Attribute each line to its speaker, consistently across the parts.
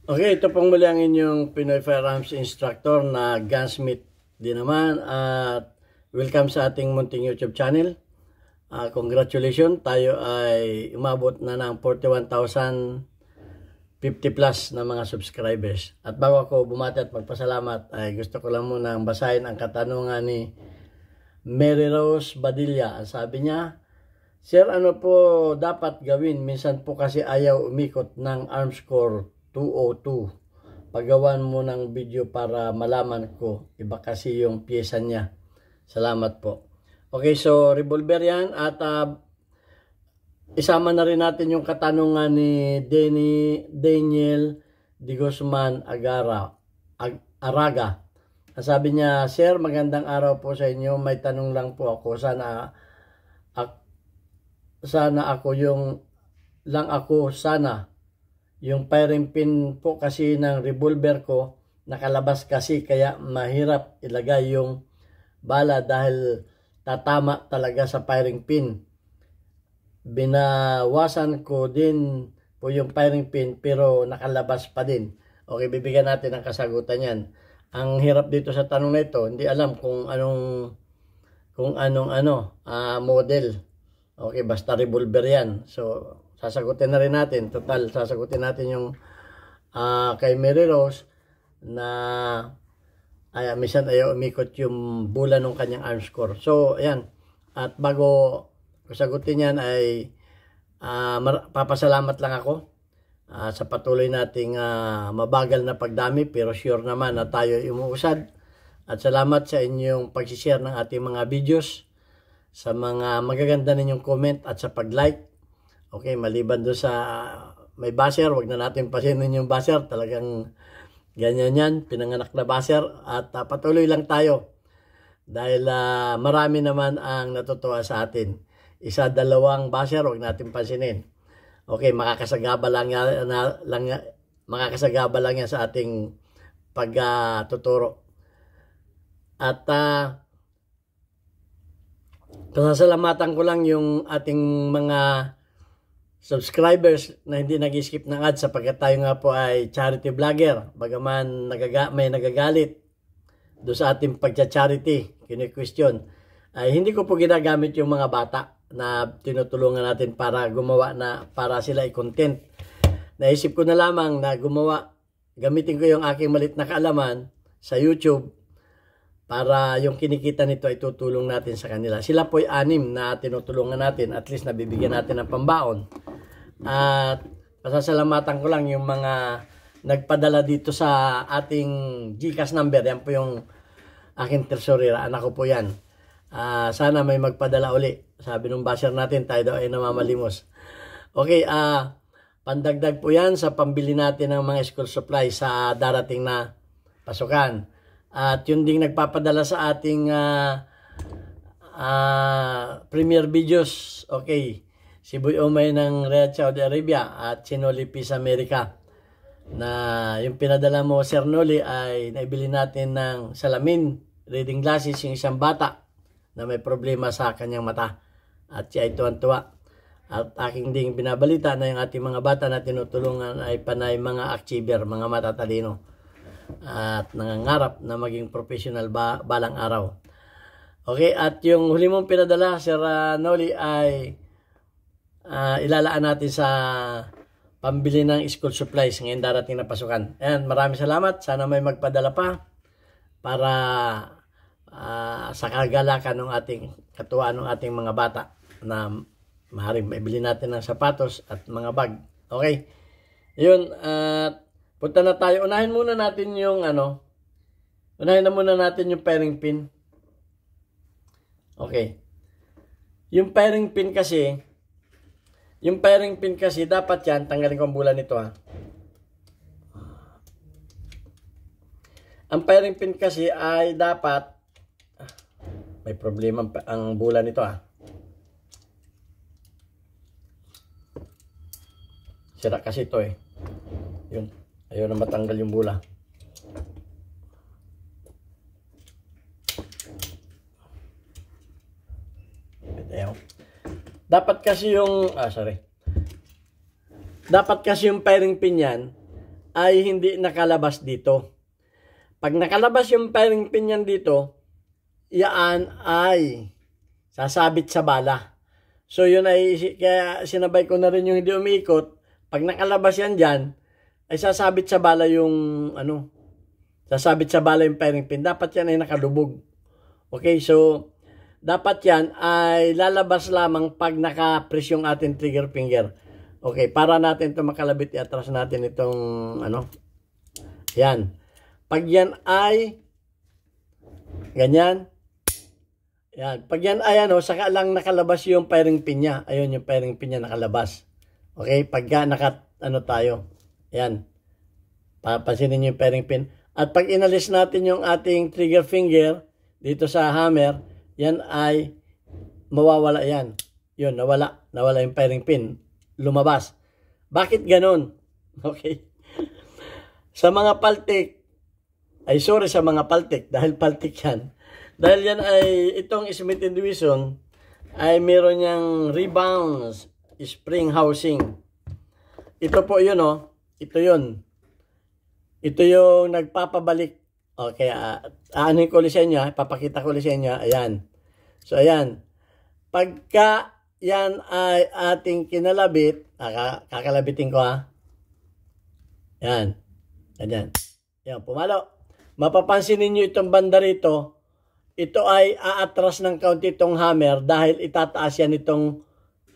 Speaker 1: Okay, ito pong muli ang inyong Pinoy Firearms Instructor na gunsmith din naman at welcome sa ating munting YouTube channel. Congratulations, tayo ay umabot na ng 41,050 plus na mga subscribers. At bago ako bumati at magpasalamat, ay gusto ko lang muna basahin ang katanungan ni Mary Rose Badilla. Ang sabi niya, Sir, ano po dapat gawin? Minsan po kasi ayaw umikot ng Armscore 202. Pagawan mo ng video para malaman ko. Iba kasi yung pyesa niya. Salamat po. Okay, so revolver yan. At isama na rin natin yung katanungan ni Daniel de Guzman Araga. Sabi niya, Sir, magandang araw po sa inyo. May tanong lang po ako. Sana yung firing pin po kasi ng revolver ko nakalabas kasi kaya mahirap ilagay yung bala dahil tatama talaga sa firing pin. Binawasan ko din po yung firing pin pero nakalabas pa din. Okay, bibigyan natin ng kasagutan yan. Ang hirap dito sa tanong na ito, hindi alam kung anong model. Okay, basta revolver yan. So, sasagutin na rin natin. Total, sasagutin natin yung kay Mary Rose na minsan ayaw umikot yung bula ng kanyang Armscore. So, ayan. At bago sagutin yan ay papasalamat lang ako sa patuloy nating mabagal na pagdami pero sure naman na tayo umuusad. At salamat sa inyong pag-share ng ating mga videos, sa mga magaganda ninyong comment at sa pag-like. Okay, maliban doon sa may basher, wag na natin pasinin yung basher. Talagang ganyan yan, pinanganak na basher. At patuloy lang tayo. Dahil marami naman ang natutuwa sa atin. Isa, dalawang basher, wag natin pansinin. Okay, makakasagaba lang yan sa ating pagtuturo. At pasasalamatan ko lang yung ating mga subscribers na hindi nag-skip ng ads sapagkat tayo nga po ay charity vlogger. Bagaman may nagagalit doon sa ating pagcha-charity, kini-question, ay hindi ko po ginagamit yung mga bata na tinutulungan natin para gumawa para sila i-content. Naisip ko na lamang na gamitin ko yung aking malit na kaalaman sa YouTube para yung kinikita nito ay tutulong natin sa kanila. Sila po ay 6 na tinutulungan natin, at least nabibigyan natin ng pambaon. At pasasalamatan ko lang yung mga nagpadala dito sa ating GCash number. Yan po yung aking treasurer. Anak ko po yan. Sana may magpadala uli. Sabi nung basher natin, tayo daw ay namamalimos. Okay, pandagdag po yan sa pambili natin ng mga school supplies sa darating na pasukan. At yun ding nagpapadala sa ating premiere videos. Okay, si Boy Omay ng Riyadh, Saudi Arabia at si Noli Peace America. Na yung pinadala mo, Sir Noli, ay naibili natin ng salamin, reading glasses, yung isang bata na may problema sa kanyang mata. At siya ay tuwan-tuwa. At aking ding binabalita na yung ating mga bata na tinutulungan ay panay mga achiever, mga matatalino. At nangangarap na maging professional balang araw. Okay, at yung huli mong pinadala, Sir Noli, ay ilalaan natin sa pambili ng school supplies ngayon darating na pasukan. Ayan, maraming salamat. Sana may magpadala pa para sa kagalakan ng ating katuwaan ng ating mga bata na maaaring maibili natin ng sapatos at mga bag. Okay, yun. Punta na tayo. Unahin muna natin yung firing pin. Okay. Yung firing pin kasi dapat yan, tanggalin ko ang bulan nito Ang firing pin kasi ay dapat, may problema ang bulan nito Sira kasi ito Yun. Ayaw na matanggal yung bula. Dapat kasi yung firing pin yan ay hindi nakalabas dito. Pag nakalabas yung firing pin yan dito, yan ay sasabit sa bala. So yun ay, kaya sinabay ko na rin yung hindi umiikot. Pag nakalabas yan dyan, ay sasabit sa bala yung sasabit sa bala yung firing pin. Dapat yan ay nakalubog. Okay, so dapat yan ay lalabas lamang pag naka-press yung ating trigger finger. Okay, para natin ito makalabit, i-atras natin itong yan. Pag yan ay ganyan, yan. Pag yan ay saka lang nakalabas yung firing pin niya. Ayun, yung firing pin niya nakalabas. Okay, pag naka tayo. Yan. Papansinin niyo yung firing pin. At pag inalis natin yung ating trigger finger dito sa hammer, yan ay mawawala yan. Yun, nawala. Nawala yung firing pin. Lumabas. Bakit ganon? Okay. Sa mga paltik, ay sorry sa mga paltik, dahil paltik yan. Dahil yan ay, itong Smith & Wesson, ay meron niyang rebounds spring housing. Ito po yun, ito yun. Ito yung nagpapabalik. Okay, aanin ko ulit sa inyo, papakita ko ulit sa inyo. Ayan. So, ayan. Pagka yan ay ating kinalabit, kakalabitin ko Ayan. Ayan. Ayan, pumalo. Mapapansin ninyo itong banda rito, ito ay aatras ng kaunti itong hammer dahil itataas yan itong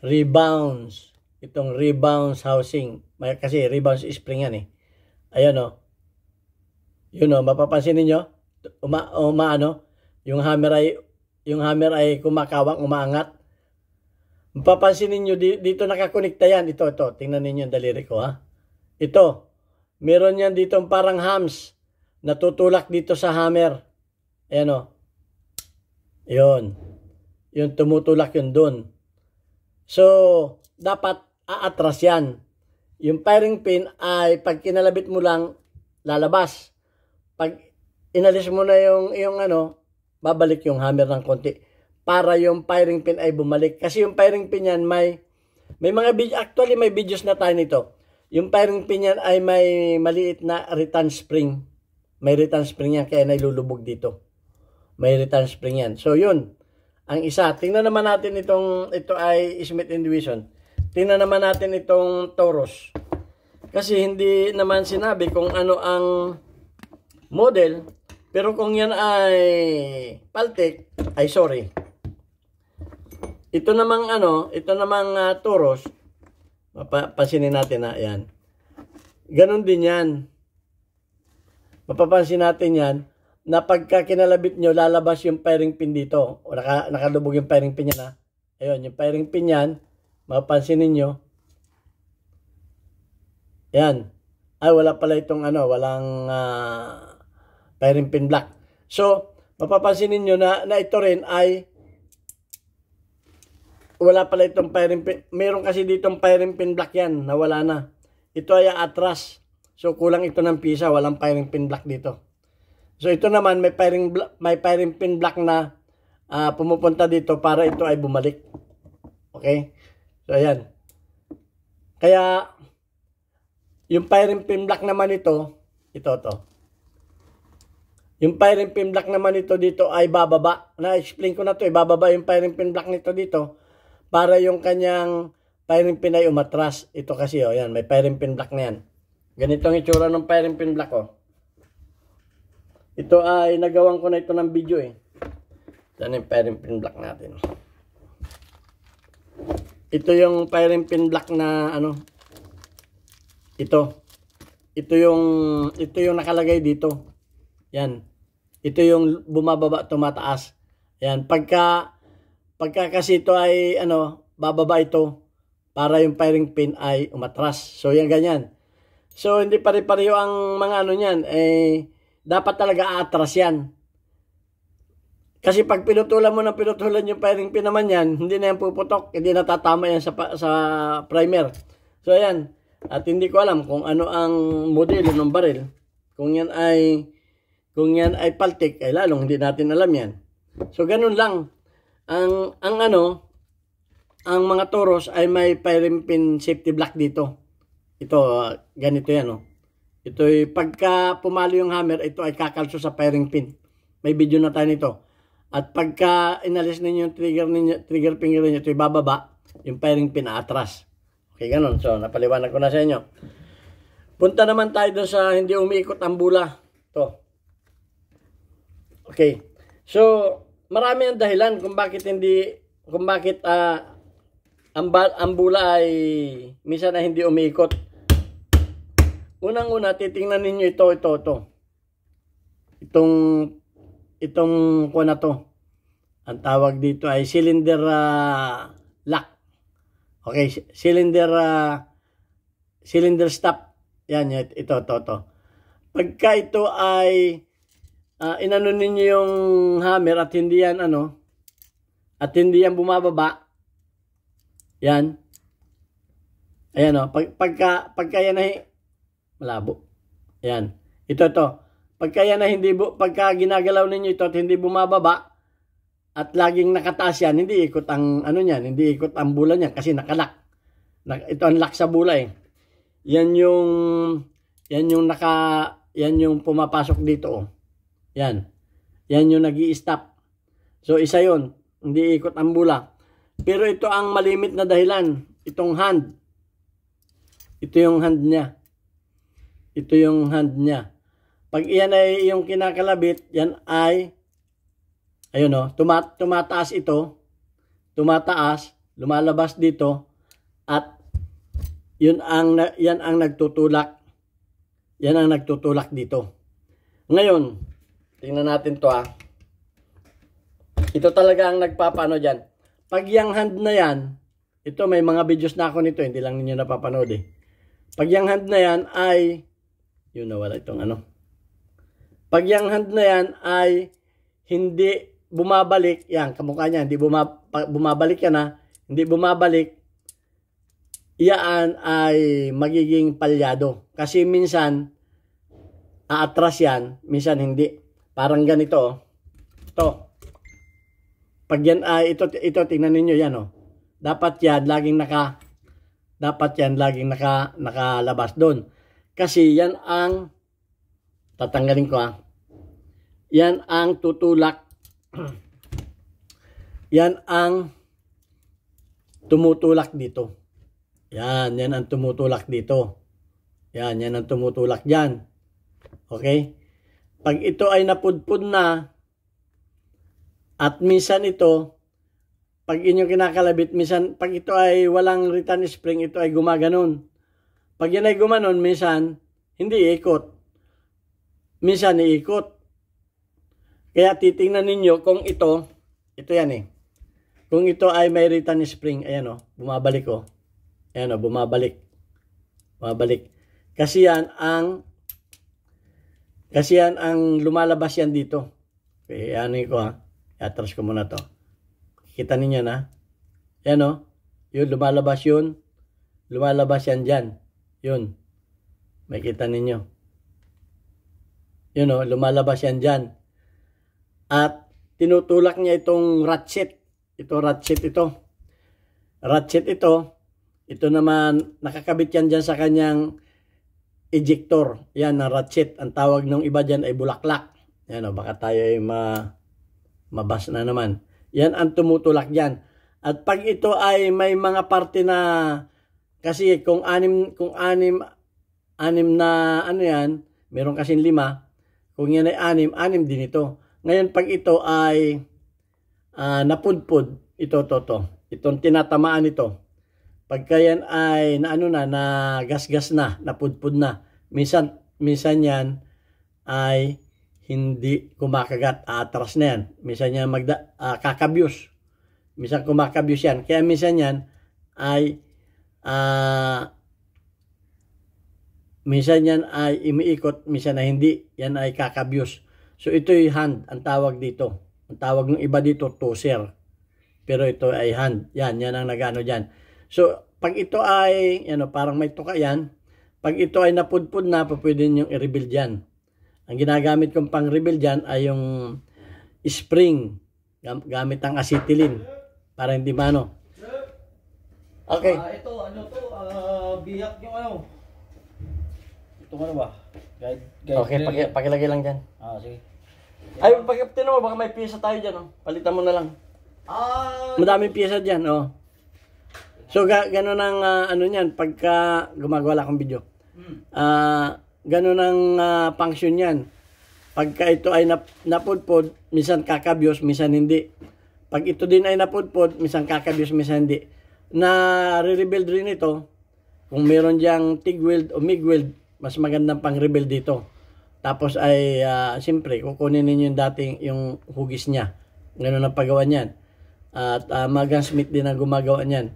Speaker 1: rebounds. Itong rebounds housing. Kasi rebounds spring yan Ayan Yun mapapansin ninyo, yung hammer ay kumakawang, umaangat. Mapapansin ninyo dito nakakonekta yan. Ito, tingnan ninyo yung daliri ko Ito, meron yan dito parang hams natutulak dito sa hammer. Ayan Yun. Yung tumutulak yun dun. So, dapat aatras yan. Yung firing pin ay pag kinalabit mo lang, lalabas. Pag inalis mo na yung babalik yung hammer ng konti para yung firing pin ay bumalik. Kasi yung firing pin yan may mga video, actually may videos na tayo nito. Yung firing pin yan ay may maliit na return spring. May return spring yan kaya nailulubog dito. May return spring yan. So yun, ang isa. Tingnan naman natin ito ay Smith & Wesson. Tingnan naman natin itong Taurus. Kasi hindi naman sinabi kung ano ang model, pero kung yan ay Paltek, ay sorry. Ito namang Taurus, pansinin natin yan. Ganon din yan. Mapapansin natin yan, na pagka kinalabit nyo, lalabas yung firing pin dito. O nakalubog yung firing pin yan Ayun, yung firing pin yan, mapapansin ninyo. Yan. Ay, wala pala itong walang firing pin block. So, mapapansin ninyo na ito rin ay wala pala itong firing pin. Meron kasi ditong firing pin block yan, na wala na. Ito ay atras. So, kulang ito ng pisa, walang firing pin block dito. So, ito naman, may firing pin block na pumupunta dito para ito ay bumalik. Okay? So, ayan. Kaya, yung firing pin block naman ito. Yung firing pin block naman ito dito ay bababa. Na-explain ko na ito bababa yung firing pin block nito dito para yung kanyang firing pin ay umatras. Ito kasi, yan, may firing pin block na yan. Ganito ang itsura ng firing pin block, Ito ay nagawan ko na ito ng video Yan yung firing pin block natin. Ito yung firing pin block na Ito yung nakalagay dito. Yan. Ito yung bumababa, tumataas. Yan. Pagka kasi ito ay bababa ito para yung firing pin ay umatras. So yan ganyan. So hindi pare-pareho ang mga niyan dapat talaga aatras yan. Kasi pag pinutulan mo yung firing pin naman yan, hindi na yan puputok, hindi natatama yan sa primer. So ayan, at hindi ko alam kung ano ang modelo ng baril. Kung yan ay Paltek, ay lalong hindi natin alam yan. So ganun lang. Ang mga Taurus ay may firing pin safety block dito. Ito, ganito yan Ito ay pagka pumalo yung hammer, ito ay kakalso sa firing pin. May video na tayo nito. At pagka inalis ninyo yung trigger finger ninyo, ito ay bababa, yung firing pin atras. Okay, ganun. So, napaliwanag ko na sa inyo. Punta naman tayo doon sa hindi umiikot ang bula. Ito. Okay. So, marami ang dahilan kung bakit ang bula ay minsan na hindi umiikot. Unang-una, titingnan ninyo ito. Itong kuha na to. Ang tawag dito ay cylinder lock. Okay, cylinder stop. Yan, ito. Pagka ito ay inano ninyo yung hammer at hindi yan bumababa. Yan. Ayan pagka yan ay malabo. Ayan. Ito. Pagka yan na pagka ginagalaw ninyo ito at hindi bumababa at laging nakataas yan, hindi ikot ang hindi ikot ang bula niyan kasi nakalak. Ito ang lock sa bula eh. Yan yung pumapasok dito oh. Yan. Yan yung nag-i-stop. So isa yon, hindi ikot ang bula. Pero ito ang malimit na dahilan, itong hand. Ito yung hand niya. Pag iyan ay yung kinakalabit, yan ay, ayun o, tumataas ito, lumalabas dito, at yan ang nagtutulak. Yan ang nagtutulak dito. Ngayon, tingnan natin to Ito talaga ang nagpapano dyan. Pag yung hand na yan, ito may mga videos na ako nito, hindi lang ninyo napapanood eh. Pag yung hand na yan ay, yun nawala itong Pag yung hand na yan ay hindi bumabalik, yan, kamukha niya, hindi bumabalik yan hindi bumabalik, iyaan ay magiging palyado. Kasi minsan, aatras yan, minsan hindi. Parang ganito, ito. Pag yan ay, ito tingnan ninyo yan Dapat yan laging nakalabas doon. Kasi yan ang tatanggalin ko Yan ang tutulak. Yan ang tumutulak dito. Yan ang tumutulak dito. Yan ang tumutulak diyan. Okay? Pag ito ay napudpud na at minsan ito, pag inyo kinakalabit, minsan pag ito ay walang return spring, ito ay gumaganon. Pag yan ay gumanon, minsan hindi ikot. Minsan iikot. Kaya titingnan ninyo kung ito yan eh. Kung ito ay may return spring, ayan bumabalik Ayan bumabalik. Kasi yan ang lumalabas yan dito. Okay, ano ko atras ko muna to. Kita ninyo na. Ayan yun lumalabas yun. Lumalabas yan dyan. Yun. May kita ninyo. Yun lumalabas yan dyan. At tinutulak niya itong ratchet. Ratchet ito. Ito naman, nakakabit yan dyan sa kanyang ejector. Yan, na ratchet. Ang tawag ng iba dyan ay bulaklak. Yan baka tayo ay mabas na naman. Yan ang tumutulak dyan. At pag ito ay may mga parte na, kasi kung anim na yan, meron kasing 5. Kung yan ay 6 din ito. Ngayon pag ito ay napudpud, itong tinatamaan ito. Pagka yan ay na gasgas na, napudpud na. Minsan yan ay hindi kumakagat, atras na yan. Minsan yan kakabyos. Minsan kumakabyos yan. Kaya minsan yan ay umiikot, minsan na hindi. Yan ay kakabyos. So ito yung hand, ang tawag dito. Ang tawag ng iba dito, toser. Pero ito ay hand. Yan ang nagano dyan. So pag ito ay, parang may tuka yan. Pag ito ay napudpud na, pwede nyo i-rebuild yan. Ang ginagamit kong pang-rebuild dyan ay yung spring. Gamit ang acetylene. Para hindi mano. Okay.
Speaker 2: Ito, biyak yung Itong ano ba? Guide
Speaker 1: Okay,
Speaker 2: rail.
Speaker 1: pakilagay lang dyan.
Speaker 2: Sige.
Speaker 1: Ay, tinan mo, baka may pyesa tayo dyan, oh. Palitan mo na lang. Madaming pyesa dyan, oh. So, gano'n ang, ano yan, pagka gumagawa akong video. Gano'n ang function yan. Pagka ito ay napudpod, minsan kakabyos, minsan hindi. Pag ito din ay napudpod, minsan kakabyos, minsan hindi. Na re-rebuild rin ito, kung meron diyang TIG weld o MIG weld, mas magandang pang-rebuild dito. Tapos ay, siyempre, kukunin ninyo yung dating, yung hugis niya. Gano'n ang paggawa niyan. At Magan Smith din ang gumagawa niyan.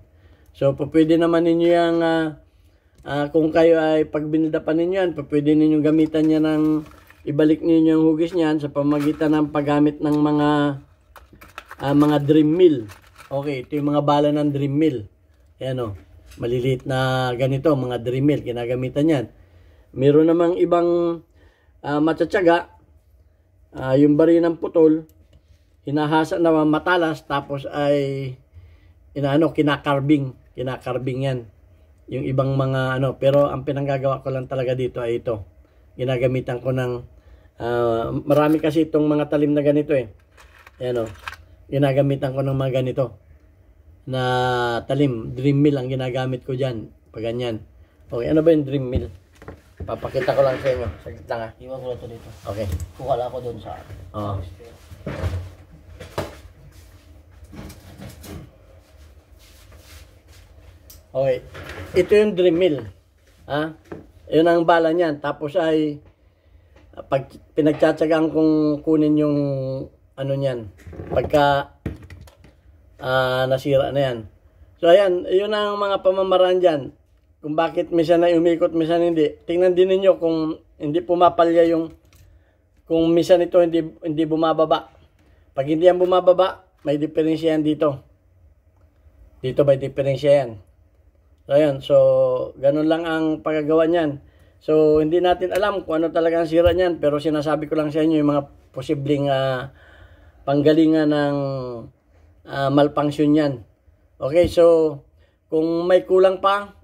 Speaker 1: So, pwede naman ninyo yung, kung kayo ay pag binidapan ninyo yan, pwede ninyo gamitan niya ng, ibalik ninyo yung hugis niyan sa pamagitan ng paggamit ng mga dream mill. Okay, ito yung mga bala ng dream mill. Ayan o, maliliit na ganito, mga dream mill, ginagamitan yan. Meron namang ibang matsatsaga, yung bari ng putol, hinahasa na matalas, tapos ay kinakarbing yan. Yung ibang mga pero ang pinanggagawa ko lang talaga dito ay ito. Ginagamitan ko ng marami kasi itong mga talim na ganito eh. Ayan o, ginagamitan ko ng mga ganito na talim. Dream mill ang ginagamit ko dyan, pag ganyan. Okay, ano ba yung dream mill? Papakita ko lang sa inyo. Saglit lang ha.
Speaker 2: Iwan ko lang ito dito.
Speaker 1: Okay.
Speaker 2: Kuha lang ako doon sa...
Speaker 1: Oo. Okay. Ito yung dream mill. Yun ang bala niyan. Tapos ay pag pinagtsatsagaan kong kunin yung ano niyan. Pagka nasira na yan. So ayan, yun ang mga pamamaraan dyan. Kung bakit minsan na umikot, minsan hindi. Tingnan din ninyo kung hindi pumapalya kung minsan ito hindi bumababa. Pag hindi yan bumababa, may diferensya yan dito. Dito may diferensya yan. So, ayan. So, ganun lang ang pagagawa niyan. So, hindi natin alam kung ano talaga ang sira niyan. Pero sinasabi ko lang sa inyo yung mga posibleng panggalingan ng malfunction niyan. Okay, so, kung may kulang pa,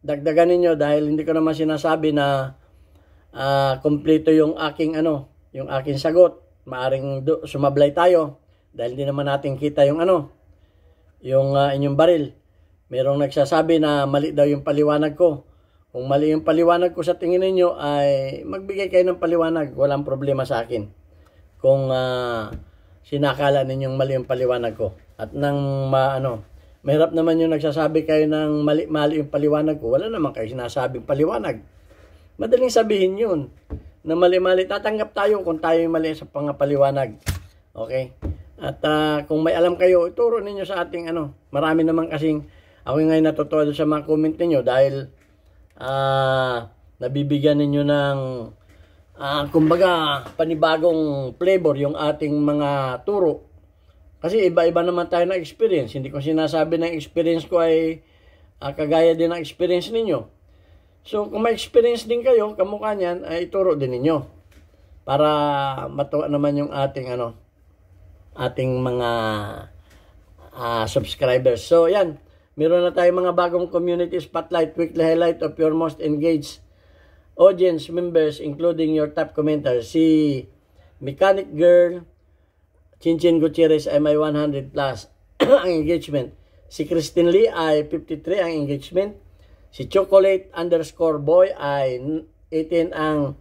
Speaker 1: dagdagan ninyo dahil hindi ko naman sinasabi na kompleto yung aking yung aking sagot. Maaring sumablay tayo dahil hindi naman natin kita yung yung inyong baril. Merong nagsasabi na mali daw yung paliwanag ko. Kung mali yung paliwanag ko sa tingin niyo ay magbigay kayo ng paliwanag, walang problema sa akin. Kung sinakala ninyong mali yung paliwanag ko. At nang mahirap naman yung nagsasabi kayo ng mali yung paliwanag ko, wala naman kayo sinasabing paliwanag. Madaling sabihin yun. Na mali-mali, tatanggap tayo kung tayo yung mali sa pangapaliwanag. Okay? At kung may alam kayo, ituro ninyo sa ating Marami naman kasing, ako ngayon natutuwa sa mga comment ninyo dahil nabibigyan ninyo ng kumbaga panibagong flavor yung ating mga turo. Kasi iba-iba naman tayo na experience. Hindi ko sinasabi na experience ko ay kagaya din ng experience ninyo. So, kung may experience din kayo, kamukha niyan, ay ituro din ninyo. Para matuwa naman yung ating, ating mga subscribers. So, yan. Meron na tayong mga bagong community spotlight, weekly highlight of your most engaged audience members, including your top commenters. Si Mechanic Girl, Chinchin Gutierrez ay may 100 plus ang engagement. Si Christine Lee ay 53 ang engagement. Si Chocolate _boy ay 18 ang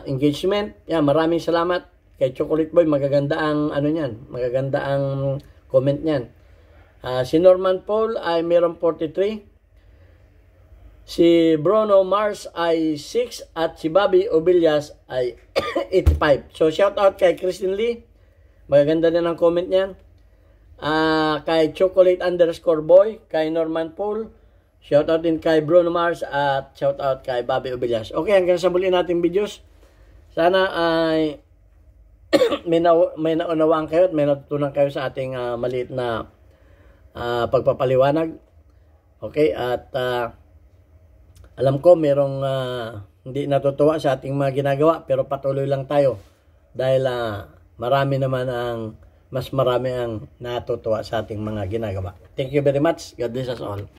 Speaker 1: engagement. Yan, maraming salamat kay Chocolate Boy. Magaganda ang magaganda ang comment niyan. Si Norman Paul ay meron 43. Si Bruno Mars ay 6 at si Bobby Obillas ay 85. So shout out kay Christine Lee. Magaganda din ang comment niyan. Kay Chocolate _boy, kay Norman Paul, shout out din kay Bruno Mars at shout out kay Bobby Obillas. Okay, hanggang sa muli nating videos. Sana ay may naunawaan kayo at may natutunan kayo sa ating maliit na pagpapaliwanag. Okay, at alam ko merong hindi natutuwa sa ating mga ginagawa pero patuloy lang tayo dahil mas marami ang natutuwa sa ating mga ginagawa. Thank you very much. God bless us all.